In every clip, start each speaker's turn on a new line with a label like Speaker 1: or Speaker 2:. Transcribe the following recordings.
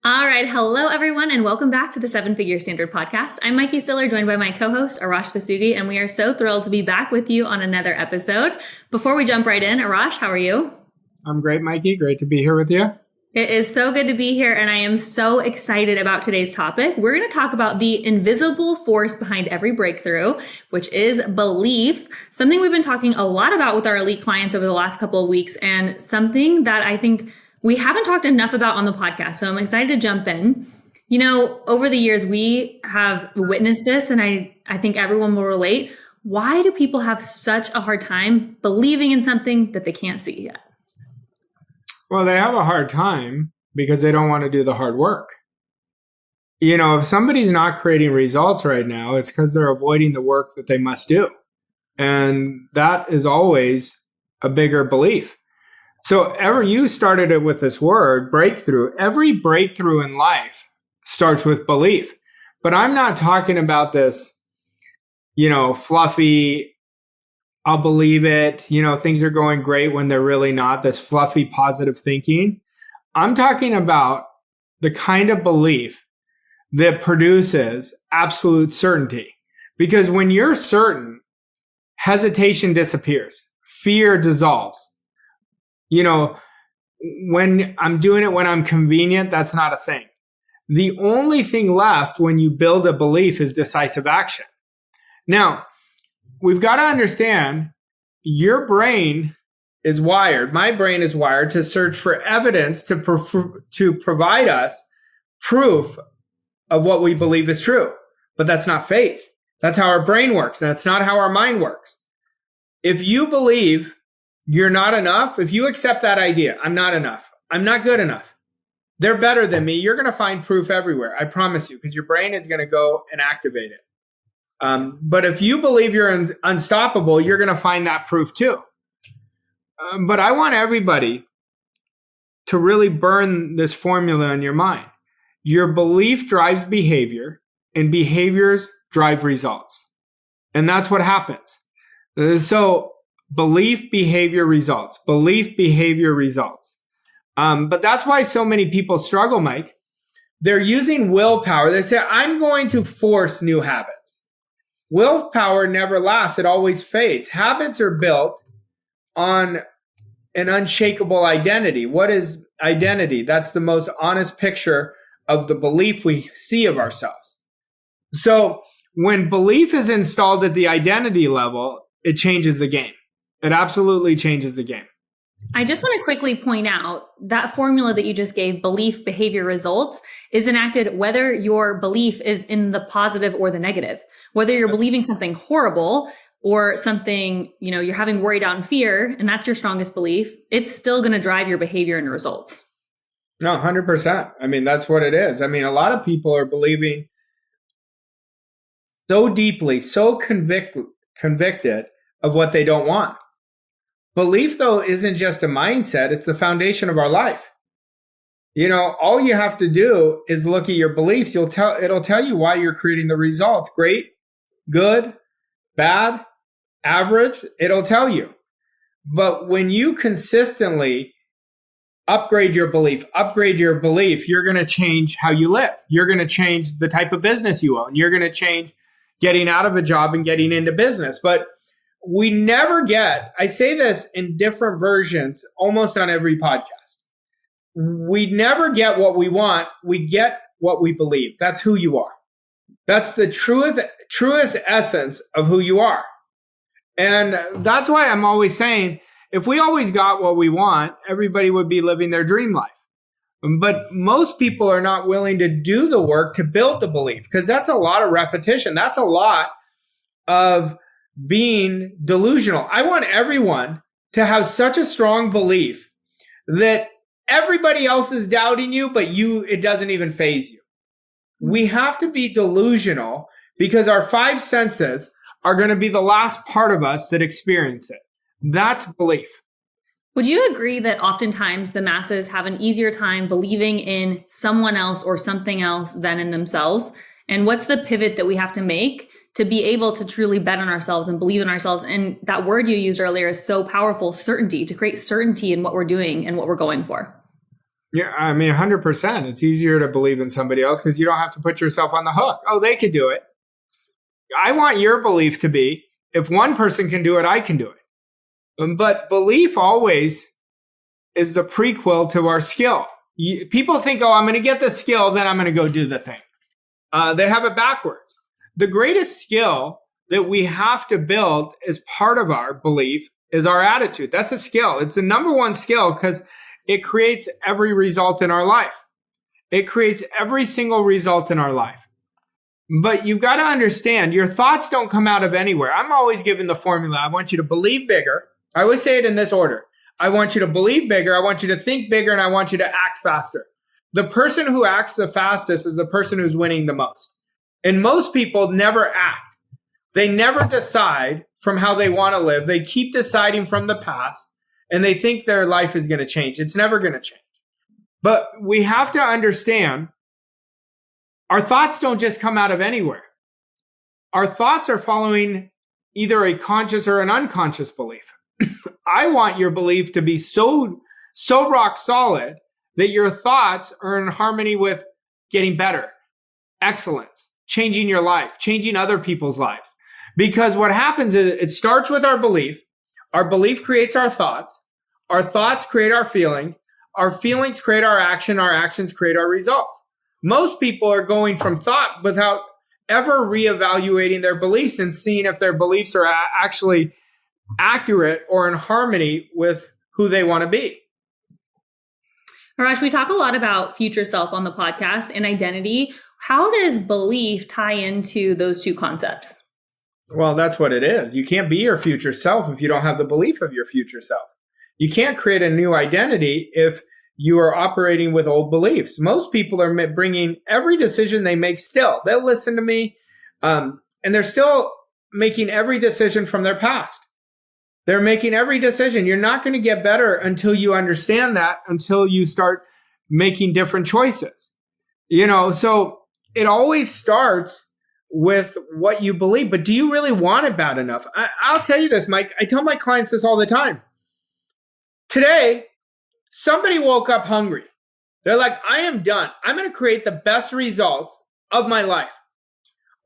Speaker 1: All right. Hello, everyone, and welcome back to the Seven Figure Standard podcast. I'm Mikey Stiller, joined by my co-host, Arash Vasugi, and we are so thrilled to be back with you on another episode. Before we jump right in, Arash, how are you?
Speaker 2: I'm great, Mikey. Great to be here with you.
Speaker 1: It is so good to be here, and I am so excited about today's topic. We're going to talk about the invisible force behind every breakthrough, which is belief, something we've been talking a lot about with our elite clients over the last couple of weeks, and something that I think we haven't talked enough about on the podcast. So I'm excited to jump in. You know, over the years, we have witnessed this, and I think everyone will relate. Why do people have such a hard time believing in something that they can't see yet?
Speaker 2: Well, they have a hard time because they don't want to do the hard work. You know, if somebody's not creating results right now, it's because they're avoiding the work that they must do. And that is always a bigger belief. So you started it with this word, breakthrough. Every breakthrough in life starts with belief. But I'm not talking about this, fluffy, I'll believe it, things are going great when they're really not, this fluffy positive thinking. I'm talking about the kind of belief that produces absolute certainty. Because when you're certain, hesitation disappears, fear dissolves. When I'm doing it when I'm convenient, that's not a thing. The only thing left when you build a belief is decisive action. Now, we've got to understand your brain is wired, my brain is wired to search for evidence to provide us proof of what we believe is true. But that's not faith. That's how our brain works. That's not how our mind works. If you believe you're not enough, if you accept that idea, I'm not enough, I'm not good enough, they're better than me, you're going to find proof everywhere. I promise you, because your brain is going to go and activate it. But if you believe you're unstoppable, you're going to find that proof too. But I want everybody to really burn this formula in your mind. Your belief drives behavior, and behaviors drive results. And that's what happens. So belief, behavior, results. Belief, behavior, results. But that's why so many people struggle, Mike. They're using willpower. They say, I'm going to force new habits. Willpower never lasts. It always fades. Habits are built on an unshakable identity. What is identity? That's the most honest picture of the belief we see of ourselves. So when belief is installed at the identity level, it changes the game. It absolutely changes the game.
Speaker 1: I just want to quickly point out that formula that you just gave, belief, behavior, results, is enacted whether your belief is in the positive or the negative. Whether you're believing something horrible or something, you're having worry, doubt, and fear, and that's your strongest belief, it's still going to drive your behavior and results.
Speaker 2: No, 100%. I mean, that's what it is. I mean, a lot of people are believing so deeply, so convicted of what they don't want. Belief, though, isn't just a mindset. It's the foundation of our life. All you have to do is look at your beliefs. It'll tell you why you're creating the results. Great, good, bad, average. It'll tell you. But when you consistently upgrade your belief, you're going to change how you live. You're going to change the type of business you own. You're going to change getting out of a job and getting into business. But we never get, I say this in different versions almost on every podcast. We never get what we want. We get what we believe. That's who you are. That's the truest essence of who you are. And that's why I'm always saying, if we always got what we want, everybody would be living their dream life. But most people are not willing to do the work to build the belief, because that's a lot of repetition. That's a lot of being delusional. I want everyone to have such a strong belief that everybody else is doubting you, but it doesn't even faze you. We have to be delusional because our five senses are going to be the last part of us that experience it. That's belief.
Speaker 1: Would you agree that oftentimes the masses have an easier time believing in someone else or something else than in themselves? And what's the pivot that we have to make to be able to truly bet on ourselves and believe in ourselves? And that word you used earlier is so powerful, certainty, to create certainty in what we're doing and what we're going for.
Speaker 2: Yeah, I mean, 100%. It's easier to believe in somebody else because you don't have to put yourself on the hook. Oh, they could do it. I want your belief to be, if one person can do it, I can do it. But belief always is the prequel to our skill. People think, oh, I'm going to get the skill, then I'm going to go do the thing. They have it backwards. The greatest skill that we have to build as part of our belief is our attitude. That's a skill. It's the number one skill because it creates every result in our life. It creates every single result in our life. But you've got to understand, your thoughts don't come out of anywhere. I'm always given the formula. I want you to believe bigger. I always say it in this order. I want you to believe bigger. I want you to think bigger, and I want you to act faster. The person who acts the fastest is the person who's winning the most. And most people never act. They never decide from how they want to live. They keep deciding from the past, and they think their life is going to change. It's never going to change. But we have to understand, our thoughts don't just come out of anywhere. Our thoughts are following either a conscious or an unconscious belief. I want your belief to be so rock solid that your thoughts are in harmony with getting better, excellence, changing your life, changing other people's lives. Because what happens is it starts with our belief creates our thoughts create our feelings create our actions create our results. Most people are going from thought without ever reevaluating their beliefs and seeing if their beliefs are actually accurate or in harmony with who they want to be.
Speaker 1: Arash, we talk a lot about future self on the podcast and identity. How does belief tie into those two concepts?
Speaker 2: Well, that's what it is. You can't be your future self if you don't have the belief of your future self. You can't create a new identity if you are operating with old beliefs. Most people are bringing every decision they make still. They'll listen to me, and they're still making every decision from their past. They're making every decision. You're not going to get better until you understand that, until you start making different choices. So it always starts with what you believe. But do you really want it bad enough? I'll tell you this, Mike. I tell my clients this all the time. Today, somebody woke up hungry. They're like, I am done. I'm going to create the best results of my life.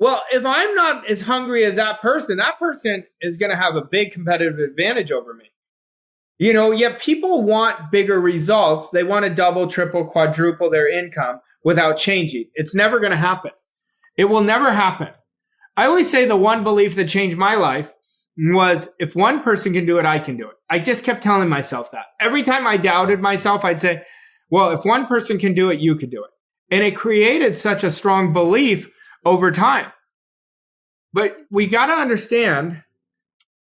Speaker 2: Well, if I'm not as hungry as that person is going to have a big competitive advantage over me. Yet people want bigger results. They want to double, triple, quadruple their income without changing. It's never going to happen. It will never happen. I always say the one belief that changed my life was, if one person can do it, I can do it. I just kept telling myself that. Every time I doubted myself, I'd say, well, if one person can do it, you can do it. And it created such a strong belief over time. But we got to understand,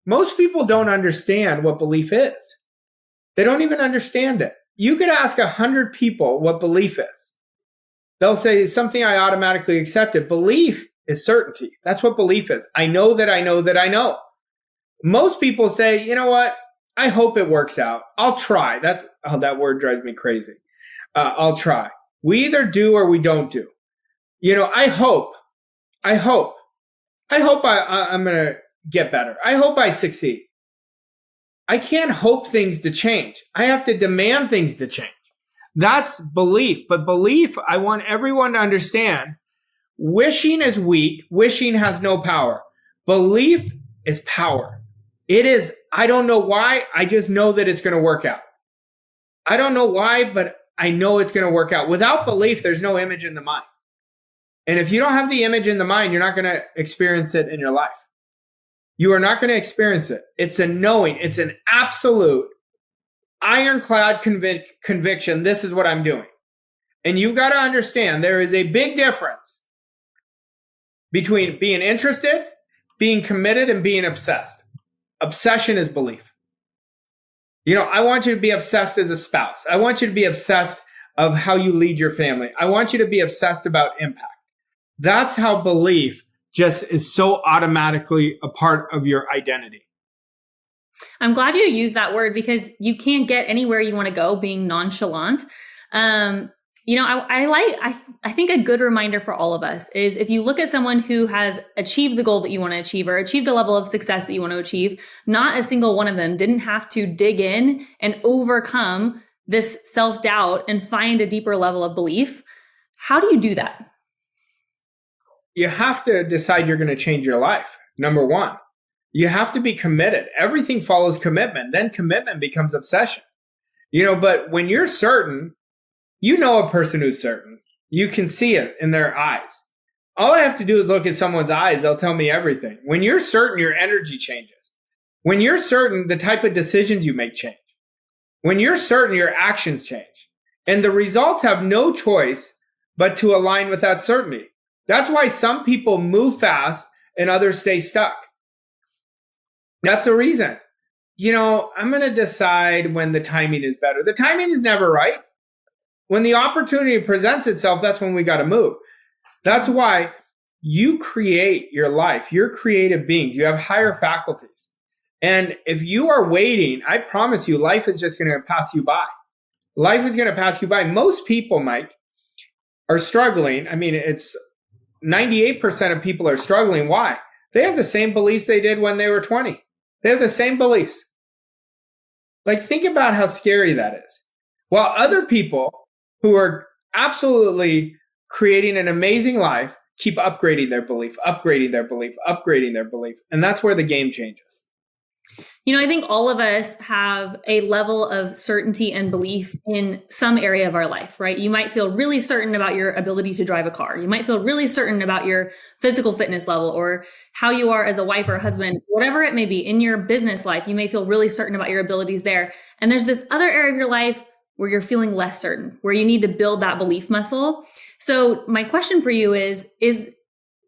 Speaker 2: most people don't understand what belief is. They don't even understand it. You could ask 100 people what belief is. They'll say it's something I automatically accepted. Belief is certainty. That's what belief is. I know that I know that I know. Most people say, you know what? I hope it works out. I'll try. That word drives me crazy. I'll try. We either do or we don't do. I hope I'm going to get better. I hope I succeed. I can't hope things to change. I have to demand things to change. That's belief. But belief, I want everyone to understand, wishing is weak. Wishing has no power. Belief is power. It is, I don't know why. I just know that it's going to work out. I don't know why, but I know it's going to work out. Without belief, there's no image in the mind. And if you don't have the image in the mind, you're not going to experience it in your life. You are not going to experience it. It's a knowing. It's an absolute ironclad conviction. This is what I'm doing. And you got to understand, there is a big difference between being interested, being committed, and being obsessed. Obsession is belief. I want you to be obsessed as a spouse. I want you to be obsessed of how you lead your family. I want you to be obsessed about impact. That's how belief just is so automatically a part of your identity.
Speaker 1: I'm glad you used that word, because you can't get anywhere you want to go being nonchalant. I think a good reminder for all of us is, if you look at someone who has achieved the goal that you want to achieve, or achieved a level of success that you want to achieve, not a single one of them didn't have to dig in and overcome this self-doubt and find a deeper level of belief. How do you do that?
Speaker 2: You have to decide you're going to change your life. Number one, you have to be committed. Everything follows commitment. Then commitment becomes obsession. But when you're certain, a person who's certain. You can see it in their eyes. All I have to do is look at someone's eyes. They'll tell me everything. When you're certain, your energy changes. When you're certain, the type of decisions you make change. When you're certain, your actions change. And the results have no choice but to align with that certainty. That's why some people move fast and others stay stuck. That's the reason. I'm going to decide when the timing is better. The timing is never right. When the opportunity presents itself, that's when we got to move. That's why you create your life. You're creative beings. You have higher faculties. And if you are waiting, I promise you, life is just going to pass you by. Life is going to pass you by. Most people, Mike, are struggling. It's 98% of people are struggling. Why? They have the same beliefs they did when they were 20. They have the same beliefs. Think about how scary that is. While other people who are absolutely creating an amazing life keep upgrading their belief, upgrading their belief, upgrading their belief. And that's where the game changes.
Speaker 1: I think all of us have a level of certainty and belief in some area of our life, right? You might feel really certain about your ability to drive a car. You might feel really certain about your physical fitness level or how you are as a wife or a husband, whatever it may be. In your business life, you may feel really certain about your abilities there. And there's this other area of your life where you're feeling less certain, where you need to build that belief muscle. So my question for you is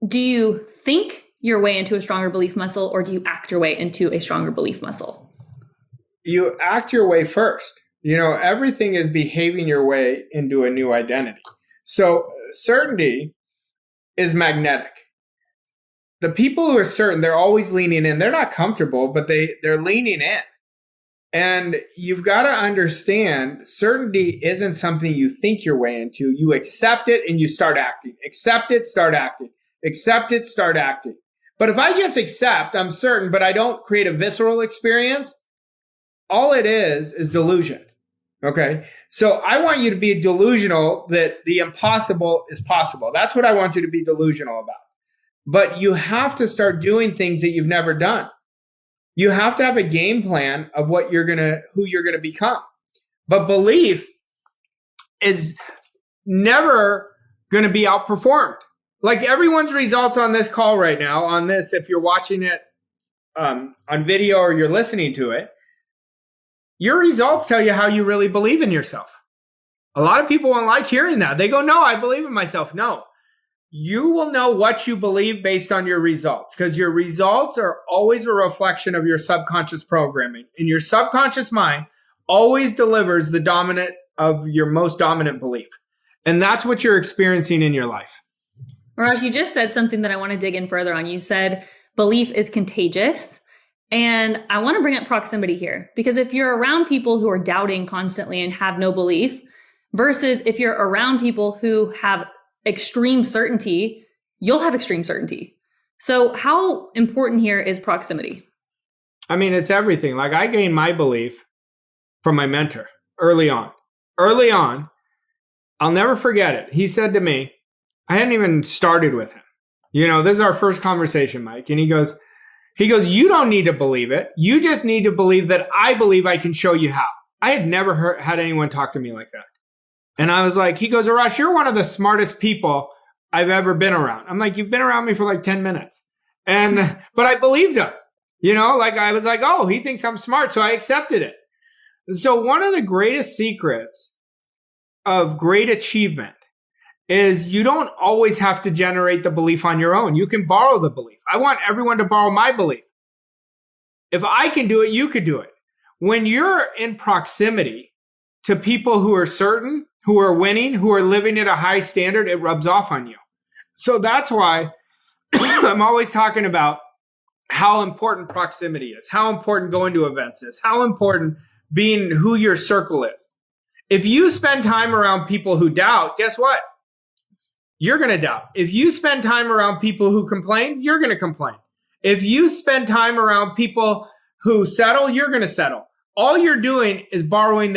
Speaker 1: do you think your way into a stronger belief muscle, or do you act your way into a stronger belief muscle?
Speaker 2: You act your way first. Everything is behaving your way into a new identity. So certainty is magnetic. The people who are certain, they're always leaning in. They're not comfortable, but they're leaning in. And you've got to understand, certainty isn't something you think your way into. You accept it and you start acting. Accept it, start acting. Accept it, start acting. But if I just accept, I'm certain, but I don't create a visceral experience, all it is delusion. Okay? So I want you to be delusional that the impossible is possible. That's what I want you to be delusional about. But you have to start doing things that you've never done. You have to have a game plan of who you're going to become. But belief is never going to be outperformed. Everyone's results on this call right now, on this, if you're watching it on video or you're listening to it, your results tell you how you really believe in yourself. A lot of people won't like hearing that. They go, no, I believe in myself. No, you will know what you believe based on your results, because your results are always a reflection of your subconscious programming. And your subconscious mind always delivers the dominant of your most dominant belief. And that's what you're experiencing in your life.
Speaker 1: Arash, you just said something that I want to dig in further on. You said belief is contagious. And I want to bring up proximity here, because if you're around people who are doubting constantly and have no belief, versus if you're around people who have extreme certainty, you'll have extreme certainty. So how important here is proximity?
Speaker 2: It's everything. I gained my belief from my mentor early on. Early on, I'll never forget it. He said to me, I hadn't even started with him. This is our first conversation, Mike. And he goes, you don't need to believe it. You just need to believe that I believe I can show you how. I had never had anyone talk to me like that. And I was like, he goes, Arash, you're one of the smartest people I've ever been around. I'm like, you've been around me for 10 minutes. But I believed him. I was like, oh, he thinks I'm smart. So I accepted it. So one of the greatest secrets of great achievement is you don't always have to generate the belief on your own. You can borrow the belief. I want everyone to borrow my belief. If I can do it, you could do it. When you're in proximity to people who are certain, who are winning, who are living at a high standard, it rubs off on you. So that's why I'm always talking about how important proximity is, how important going to events is, how important being who your circle is. If you spend time around people who doubt, guess what? You're going to doubt. If you spend time around people who complain, you're going to complain. If you spend time around people who settle, you're going to settle. All you're doing is borrowing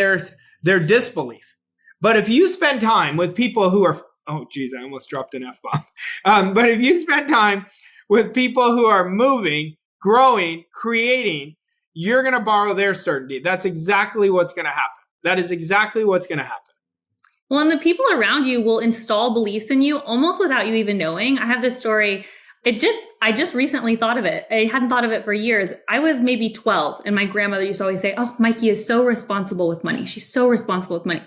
Speaker 2: their disbelief. But if you spend time with people who are, oh geez, I almost dropped an F-bomb. But if you spend time with people who are moving, growing, creating, you're going to borrow their certainty. That's exactly what's going to happen. That is exactly what's going to happen.
Speaker 1: Well, and the people around you will install beliefs in you almost without you even knowing. I have this story. I just recently thought of it. I hadn't thought of it for years. I was maybe 12 and my grandmother used to always say, "Oh, Mikey is so responsible with money. She's so responsible with money."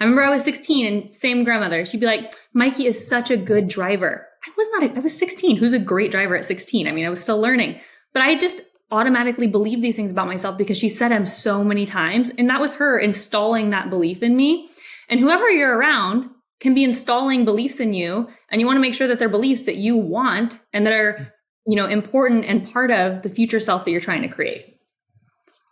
Speaker 1: I remember I was 16 and same grandmother. She'd be like, "Mikey is such a good driver." I was 16. Who's a great driver at 16? I mean, I was still learning, but I just automatically believed these things about myself because she said them so many times. And that was her installing that belief in me. And whoever you're around can be installing beliefs in you. And you want to make sure that they're beliefs that you want and that are, important and part of the future self that you're trying to create.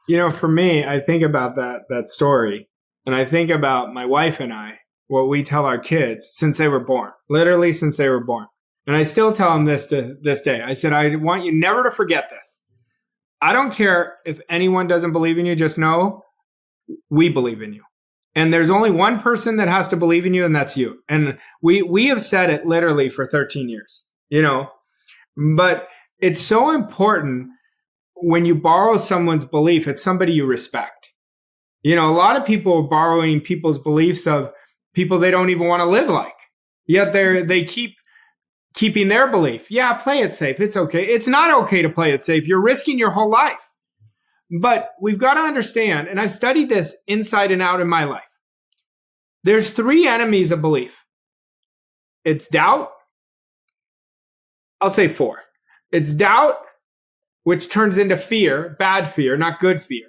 Speaker 2: For me, I think about that story, and I think about my wife and I, what we tell our kids since they were born, literally since they were born. And I still tell them this to this day. I said, I want you never to forget this. I don't care if anyone doesn't believe in you, just know we believe in you. And there's only one person that has to believe in you, and that's you. And we have said it literally for 13 years, but it's so important when you borrow someone's belief, it's somebody you respect. A lot of people are borrowing people's beliefs of people they don't even want to live like, yet they keep keeping their belief. Yeah, play it safe. It's okay. It's not okay to play it safe. You're risking your whole life. But we've got to understand, and I've studied this inside and out in my life. There's 3 enemies of belief. It's doubt. I'll say 4. It's doubt, which turns into fear, bad fear, not good fear.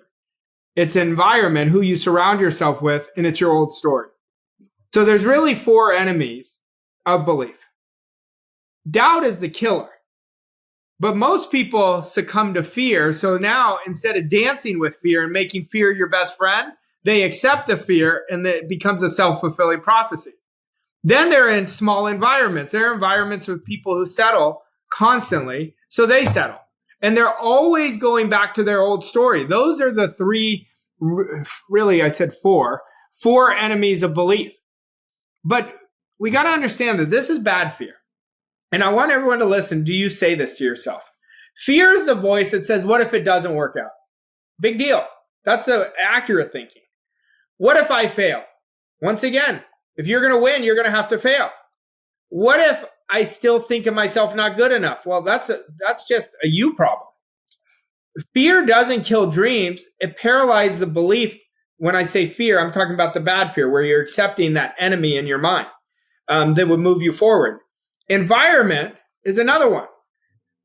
Speaker 2: It's environment, who you surround yourself with, and it's your old story. So there's really 4 enemies of belief. Doubt is the killer. But most people succumb to fear. So now, instead of dancing with fear and making fear your best friend, they accept the fear and it becomes a self-fulfilling prophecy. Then they're in small environments. They're environments with people who settle constantly. So they settle. And they're always going back to their old story. Those are the 3, really, I said 4 enemies of belief. But we got to understand that this is bad fear. And I want everyone to listen. Do you say this to yourself? Fear is the voice that says, what if it doesn't work out? Big deal. That's the accurate thinking. What if I fail? Once again, if you're going to win, you're going to have to fail. What if I still think of myself not good enough? Well, that's just a you problem. Fear doesn't kill dreams. It paralyzes the belief. When I say fear, I'm talking about the bad fear, where you're accepting that enemy in your mind that would move you forward. Environment is another one.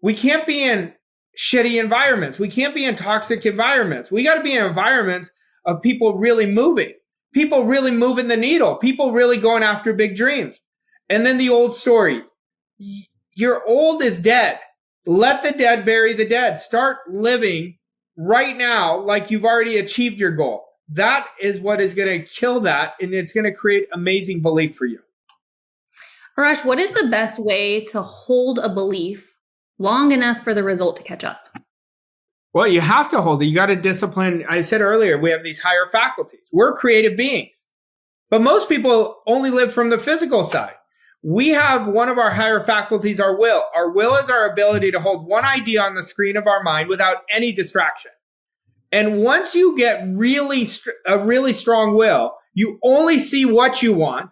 Speaker 2: We can't be in shitty environments. We can't be in toxic environments. We got to be in environments of people really moving the needle, people really going after big dreams. And then the old story. Your old is dead. Let the dead bury the dead. Start living right now like you've already achieved your goal. That is what is going to kill that, and it's going to create amazing belief for you.
Speaker 1: Arash, what is the best way to hold a belief long enough for the result to catch up?
Speaker 2: Well, you have to hold it. You got to discipline. I said earlier, we have these higher faculties. We're creative beings. But most people only live from the physical side. We have one of our higher faculties, our will. Our will is our ability to hold one idea on the screen of our mind without any distraction. And once you get a really strong will, you only see what you want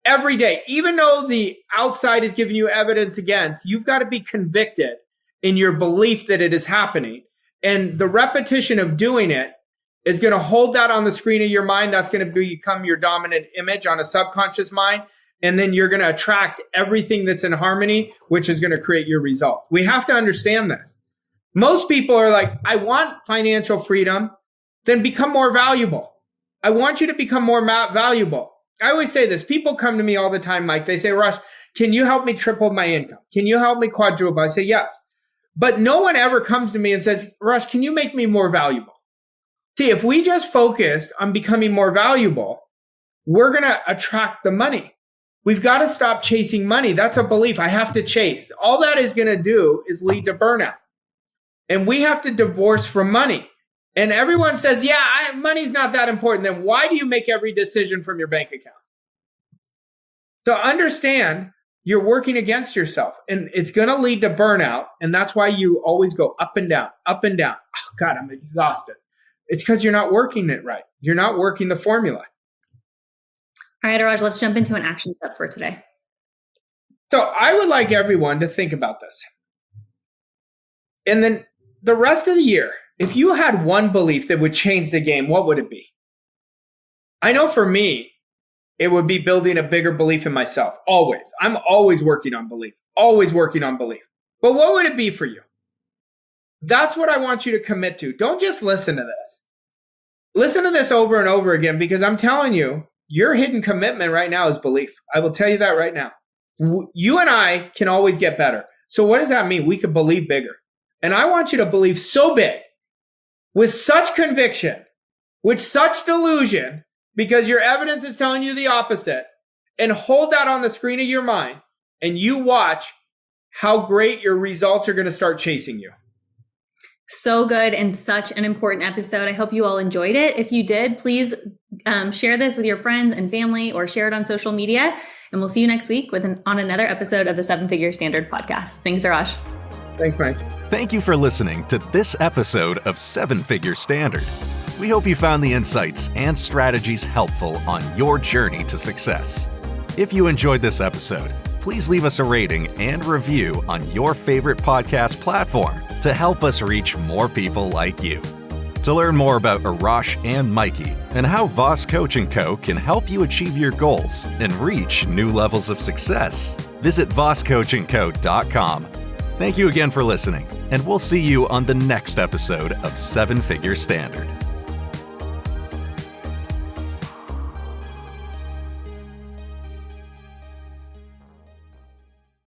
Speaker 2: every day. Even though the outside is giving you evidence against, you've got to be convicted in your belief that it is happening. And the repetition of doing it is going to hold that on the screen of your mind. That's going to become your dominant image on a subconscious mind. And then you're going to attract everything that's in harmony, which is going to create your result. We have to understand this. Most people are like, I want financial freedom, then become more valuable. I want you to become more valuable. I always say this. People come to me all the time, Mike. They say, Rush, can you help me triple my income? Can you help me quadruple? I say, yes. But no one ever comes to me and says, Rush, can you make me more valuable? See, if we just focused on becoming more valuable, we're going to attract the money. We've got to stop chasing money. That's a belief. I have to chase. All that is going to do is lead to burnout. And we have to divorce from money. And everyone says, yeah, money's not that important. Then why do you make every decision from your bank account? So understand you're working against yourself, and it's going to lead to burnout. And that's why you always go up and down, up and down. Oh God, I'm exhausted. It's because you're not working it right. You're not working the formula.
Speaker 1: All right, Arash, let's jump into an action step for today.
Speaker 2: So I would like everyone to think about this. And then the rest of the year, if you had one belief that would change the game, what would it be? I know for me, it would be building a bigger belief in myself. Always. I'm always working on belief. Always working on belief. But what would it be for you? That's what I want you to commit to. Don't just listen to this. Listen to this over and over again, because I'm telling you, your hidden commitment right now is belief. I will tell you that right now. You and I can always get better. So what does that mean? We can believe bigger. And I want you to believe so big, with such conviction, with such delusion, because your evidence is telling you the opposite, and hold that on the screen of your mind, and you watch how great your results are going to start chasing you. So
Speaker 1: good, and such an important episode. I hope you all enjoyed it. If you did, please share this with your friends and family, or share it on social media. And we'll see you next week on another episode of the 7-Figure Standard podcast. Thanks, Arash.
Speaker 2: Thanks, Mike.
Speaker 3: Thank you for listening to this episode of 7-Figure Standard. We hope you found the insights and strategies helpful on your journey to success. If you enjoyed this episode, please leave us a rating and review on your favorite podcast platform to help us reach more people like you. To learn more about Arash and Mikey and how Voss Coach & Co. can help you achieve your goals and reach new levels of success, visit vosscoachandco.com. Thank you again for listening, and we'll see you on the next episode of 7-Figure Standard.